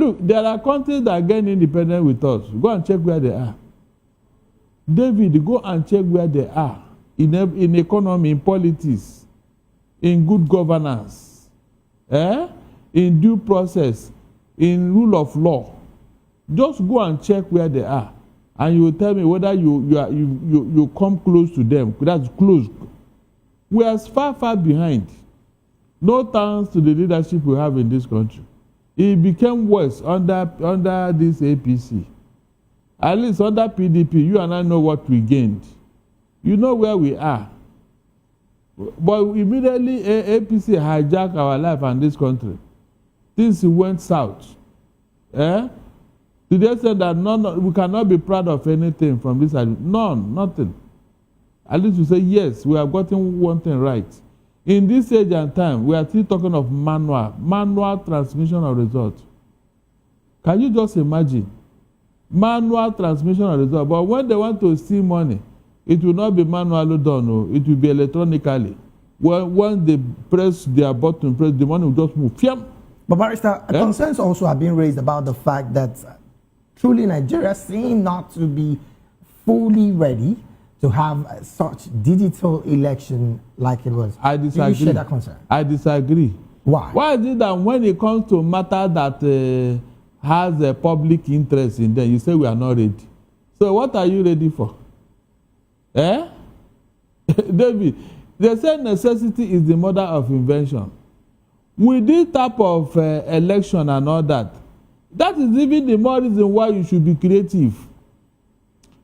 Look, there are countries that are getting independent with us. Go and check where they are. David, go and check where they are in economy, in politics, in good governance, in due process, in rule of law. Just go and check where they are, and you will tell me whether you come close to them. That's close. We are far behind. No thanks to the leadership we have in this country. It became worse under this APC. At least under PDP, you and I know what we gained. You know where we are. But immediately APC hijacked our life and this country. Things went south. To the extent that we cannot be proud of anything from this side. Nothing. At least we say, yes, we have gotten one thing right. In this age and time, we are still talking of manual transmission of results. Can you just imagine? Manual transmission of results. But when they want to steal money, it will not be manually done. No. It will be electronically. When they press their button, the money will just move. But Barrister, concerns also have been raised about the fact that truly Nigeria seems not to be fully ready to have such digital election like it was. I disagree. Do you share that concern? I disagree. Why? Why is it that when it comes to matter that has a public interest in them, you say we are not ready? So what are you ready for? David, they say necessity is the mother of invention. With this type of election and all that, that is even the more reason why you should be creative.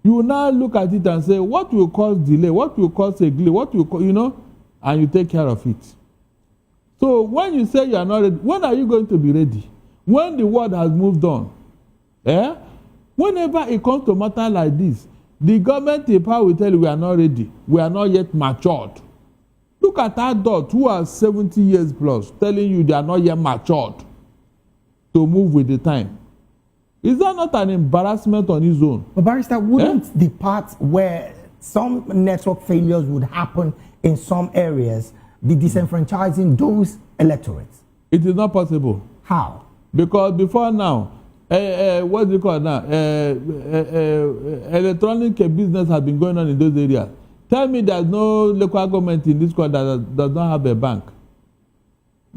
You will now look at it and say, what will cause delay? What will cause a delay? What will, and you take care of it. So when you say you are not ready, when are you going to be ready? When the world has moved on. Whenever it comes to matter like this, the government in power will tell you we are not ready. We are not yet matured. Look at adults who are 70 years plus telling you they are not yet matured to move with the time. Is that not an embarrassment on its own? But Barrister, wouldn't the part where some network failures would happen in some areas be disenfranchising those electorates? It is not possible. How? Because before now, what do you call it now? Electronic business has been going on in those areas. Tell me there's no local government in this country that does not have a bank.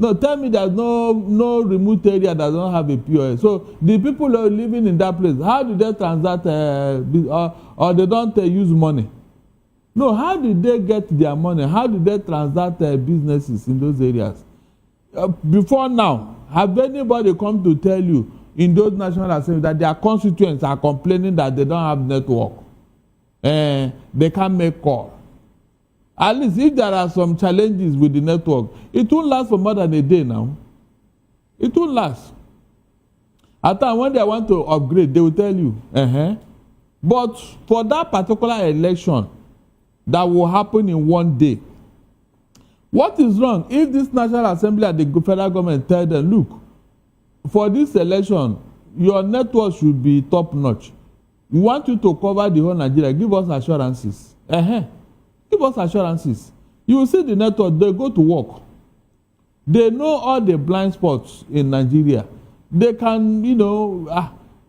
No, tell me there's no remote area that does not have a POS. So the people who are living in that place, how do they transact or they don't use money? No, how did they get their money? How did they transact businesses in those areas? Before now, have anybody come to tell you in those national assemblies that their constituents are complaining that they don't have network? They can't make call. At least if there are some challenges with the network, it won't last for more than a day now. It won't last. At times when they want to upgrade, they will tell you. But for that particular election that will happen in one day, what is wrong if this National Assembly and the federal government tell them, look, for this election, your network should be top notch. We want you to cover the whole Nigeria. Give us assurances. Give us assurances. You will see the network, they go to work. They know all the blind spots in Nigeria. They can,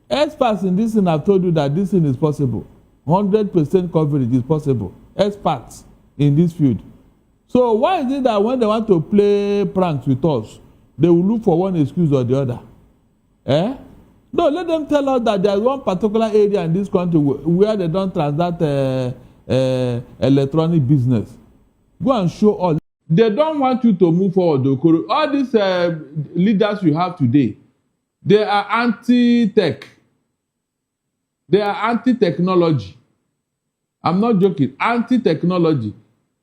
experts in this thing have told you that this thing is possible. 100% coverage is possible. Experts in this field. So why is it that when they want to play pranks with us, they will look for one excuse or the other? No, let them tell us that there is one particular area in this country where they don't transact electronic business. Go and show us. They don't want you to move forward. All these leaders you have today, they are anti-tech. They are anti-technology. I'm not joking. Anti-technology.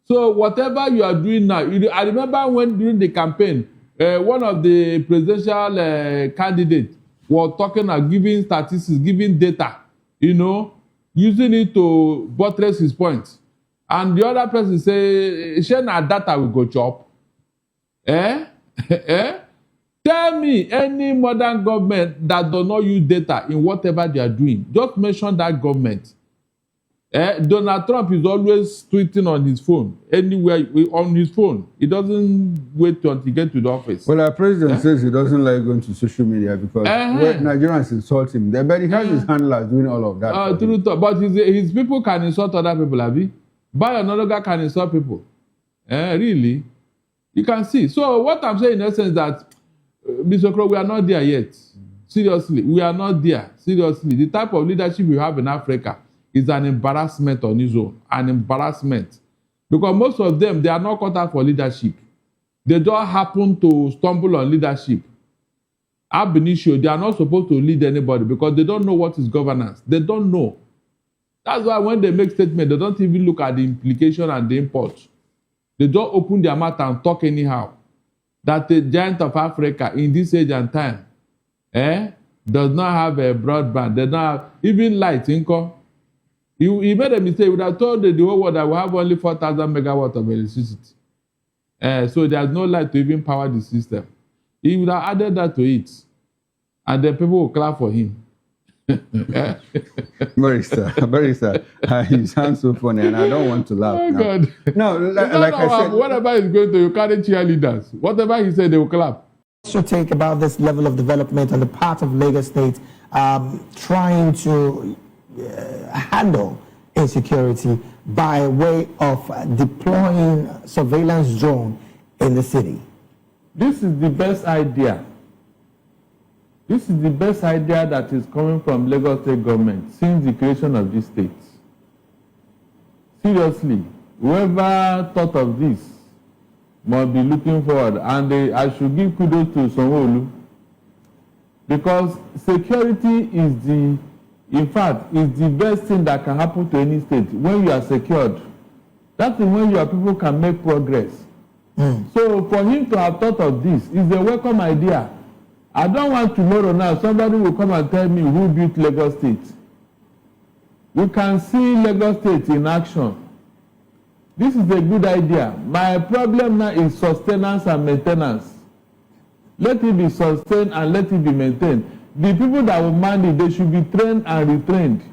So whatever you are doing now, I remember when during the campaign, one of the presidential candidates was talking about giving statistics, giving data, using it to buttress his points. And the other person say, share na data we go chop. Tell me any modern government that does not use data in whatever they are doing. Just mention that government. Donald Trump is always tweeting on his phone, anywhere on his phone. He doesn't wait until he gets to the office. Well, our president says he doesn't like going to social media because when Nigerians insult him, but he has his handlers doing all of that. True, but his people can insult other people, Abi. By another guy can insult people. Really? You can see. So what I'm saying in essence is that, Mr. Crow, we are not there yet. Seriously, we are not there. Seriously, the type of leadership we have in Africa is an embarrassment on its own. An embarrassment. Because most of them, they are not cut out for leadership. They just happen to stumble on leadership. Ab initio, they are not supposed to lead anybody because they don't know what is governance. They don't know. That's why when they make statements, they don't even look at the implication and the import. They just open their mouth and talk anyhow. That the giant of Africa in this age and time does not have a broadband. They don't have even light. He made a mistake. He would have told the whole world that we have only 4,000 megawatts of electricity. So there's no light to even power the system. He would have added that to it. And then people will clap for him. Barrister, you sound so funny and I don't want to laugh. Oh, God. No, like I said. Whatever he's going to, you carry cheerleaders. Whatever he said, they will clap. What's your take about this level of development on the part of Lagos State trying to handle insecurity by way of deploying surveillance drone in the city? This is the best idea. This is the best idea that is coming from Lagos State government since the creation of this state. Seriously, whoever thought of this must be looking forward, and I should give kudos to Sanwo-Olu, because security is the best thing that can happen to any state. When you are secured, that is when your people can make progress. So for him to have thought of this is a welcome idea. I don't want tomorrow now somebody will come and tell me who built Lagos State. We can see Lagos State in action. This is a good idea. My problem now is sustenance and maintenance. Let it be sustained and let it be maintained. The people that will man it, they should be trained and retrained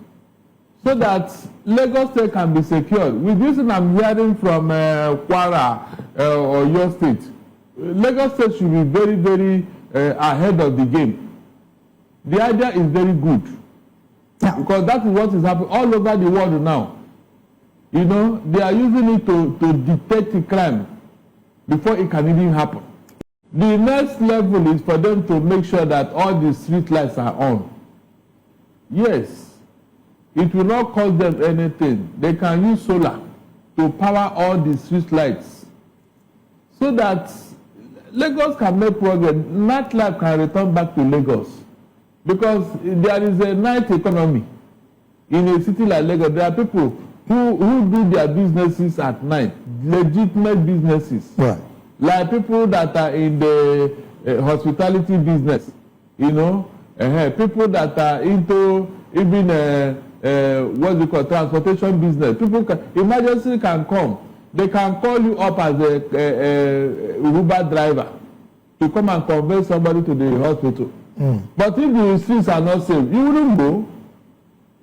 so that Lagos State can be secured. With this I'm hearing from Kwara or your state, Lagos State should be very, very ahead of the game. The idea is very good. Yeah. Because that is what is happening all over the world now. You know, they are using it to detect the crime before it can even happen. The next level is for them to make sure that all the street lights are on. Yes, it will not cost them anything. They can use solar to power all the street lights so that Lagos can make progress. Nightlife can return back to Lagos because there is a night economy in a city like Lagos. There are people who do their businesses at night, legitimate businesses. Right. Like people that are in the hospitality business, you know, people that are into even what's it called, transportation business. People emergency can come. They can call you up as a Uber driver to come and convey somebody to the hospital. But if the streets are not safe, you wouldn't go.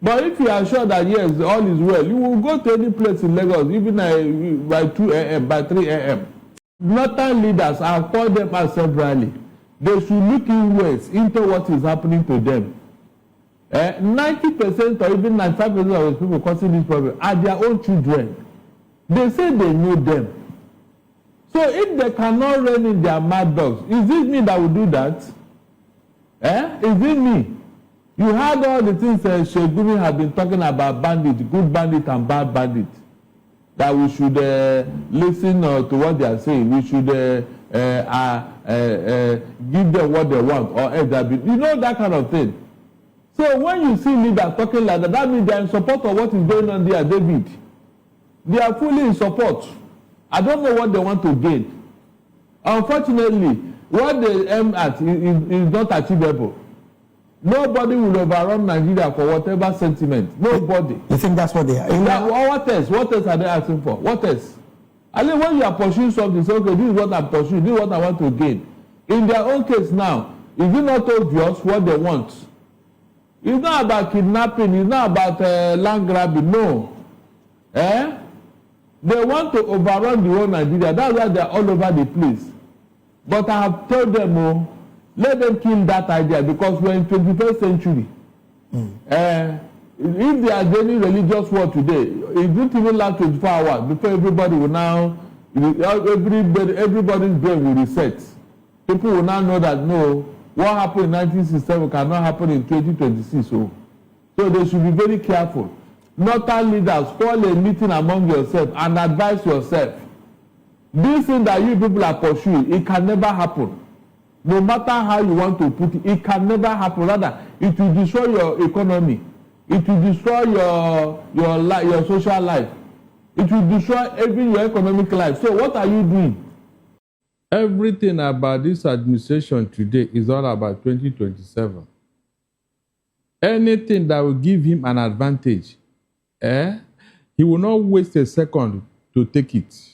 But if you are sure that yes, all is well, you will go to any place in Lagos, even by 2 a.m., by 3 a.m. Northern leaders, I call them out severally. They should look inwards into what is happening to them. 90% or even 95% of those people causing this problem are their own children. They say they know them. So if they cannot rein in their mad dogs, is it me that will do that? Is it me? You heard all the things Shegumi have been talking about bandit, good bandit and bad bandit. That we should listen to what they are saying. We should give them what they want or you know, that kind of thing. So when you see leaders talking like that, that means they are in support of what is going on there, David. They are fully in support. I don't know what they want to gain. Unfortunately, what they aim at is not achievable. Nobody will overrun Nigeria for whatever sentiment. Nobody. You think that's what they are? What else? What else are they asking for? What else? I mean, when you are pursuing something, say, okay, this is what I'm pursuing, this is what I want to gain. In their own case now, is it not obvious what they want? It's not about kidnapping, it's not about land grabbing, no. They want to overrun the whole Nigeria. That's why they're all over the place. But I have told them, oh, let them kill that idea, because we're in 21st century. If they are doing religious war today, it won't even last 24 hours before everybody will now, everybody's brain will reset. People will now know that no, what happened in 1967 cannot happen in 2026. So they should be very careful. Northern leaders, call a meeting among yourself and advise yourself. This thing that you people are pursuing, it can never happen. No matter how you want to put it, it can never happen. Rather, it will destroy your economy. It will destroy your social life. It will destroy even your economic life. So what are you doing? Everything about this administration today is all about 2027. Anything that will give him an advantage, he will not waste a second to take it.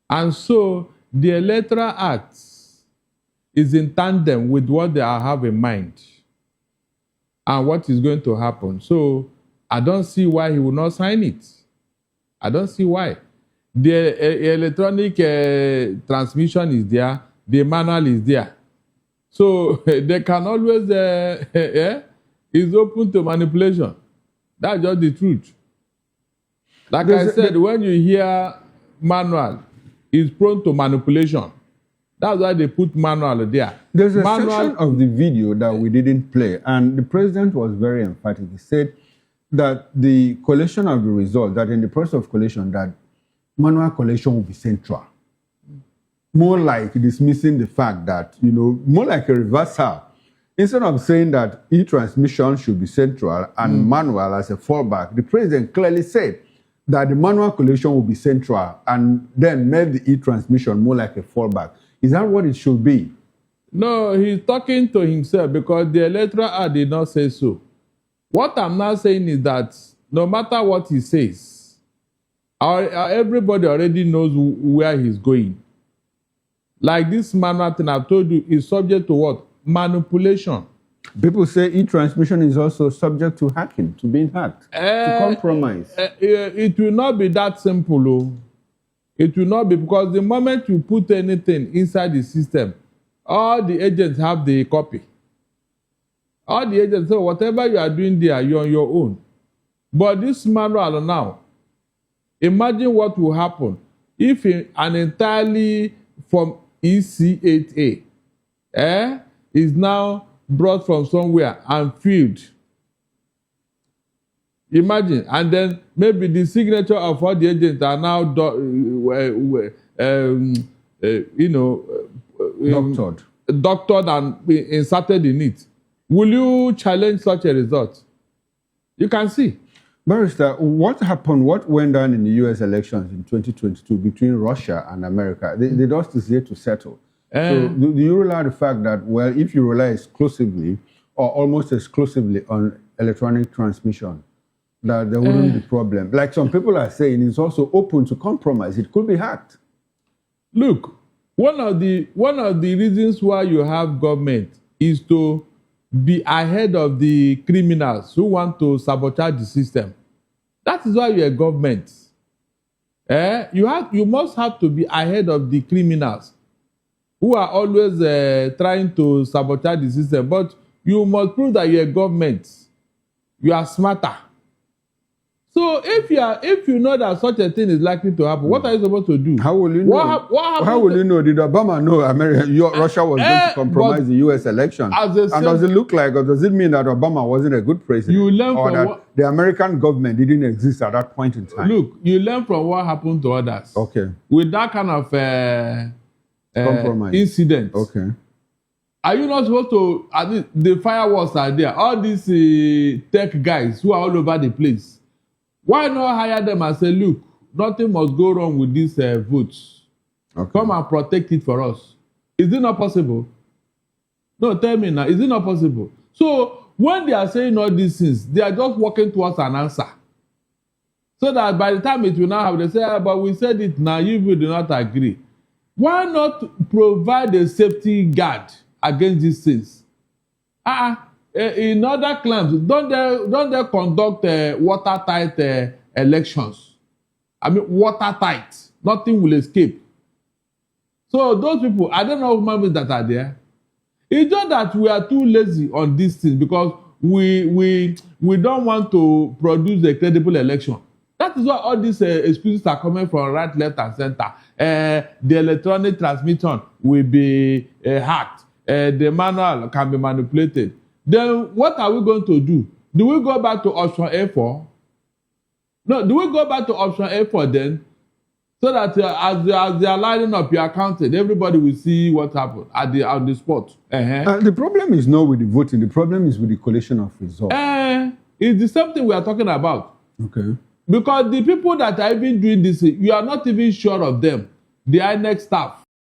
And so the Electoral Act is in tandem with what they have in mind and what is going to happen. So I don't see why he will not sign it. I don't see why. The electronic transmission is there. The manual is there. So they can always, it's open to manipulation. That's just the truth. Like I said, when you hear manual, it's prone to manipulation. That's why they put manual there. There's a section of the video that we didn't play, and the president was very emphatic. He said that the collation of the result, that in the process of collation, that manual collation will be central. More like dismissing the fact that, more like a reversal. Instead of saying that e-transmission should be central and manual as a fallback, the president clearly said that the manual collation will be central and then made the e-transmission more like a fallback. Is that what it should be? No, he's talking to himself because the Electoral Act did not say so. What I'm now saying is that no matter what he says, everybody already knows where he's going. Like this manual thing I've told you is subject to what? Manipulation. People say e-transmission is also subject to hacking, to being hacked, to compromise. It will not be that simple, though. It will not be, because the moment you put anything inside the system, all the agents have the copy. All the agents say, whatever you are doing there, you're on your own. But this manual now, imagine what will happen if an entirely from EC8A is now brought from somewhere and filled. Imagine, and then maybe the signature of all the agents are now, doctored and inserted in it. Will you challenge such a result? You can see. Barrister, what happened, what went down in the U.S. elections in 2022 between Russia and America? The dust is yet to settle. So do you rely on the fact that, well, if you rely exclusively or almost exclusively on electronic transmission, that there wouldn't be problem? Like some people are saying, it's also open to compromise. It could be hacked. Look, one of the reasons why you have government is to be ahead of the criminals who want to sabotage the system. That is why you're a government. You must have to be ahead of the criminals who are always trying to sabotage the system. But you must prove that you're a government. You are smarter. So if you know that such a thing is likely to happen, what are you supposed to do? How will you know? How will you know? Did Obama know Russia was going to compromise the U.S. election? And does it look like, or does it mean that Obama wasn't a good president? You learn or that the American government didn't exist at that point in time? Look, you learn from what happened to others. Okay. With that kind of compromise incident. Okay. Are you not supposed to? The firewalls are there. All these tech guys who are all over the place. Why not hire them and say, look, nothing must go wrong with these votes. Okay. Come and protect it for us. Is it not possible? No, tell me now. Is it not possible? So when they are saying all these things, they are just working towards an answer. So that by the time it will now have, they say, but we said it now, you do not agree. Why not provide a safety guard against these things? In other claims, don't they conduct watertight elections? I mean, watertight. Nothing will escape. So those people, I don't know how many that are there. It's just that we are too lazy on these things because we don't want to produce a credible election. That is why all these excuses are coming from right, left, and center. The electronic transmission will be hacked. The manual can be manipulated. Then what are we going to do? Do we go back to option A4? No, do we go back to option A4 then? So that as they are lining up, you are counted, everybody will see what happened on the spot. The problem is not with the voting. The problem is with the collation of results. It's the same thing we are talking about. Okay. Because the people that are even doing this, you are not even sure of them. The INEC staff.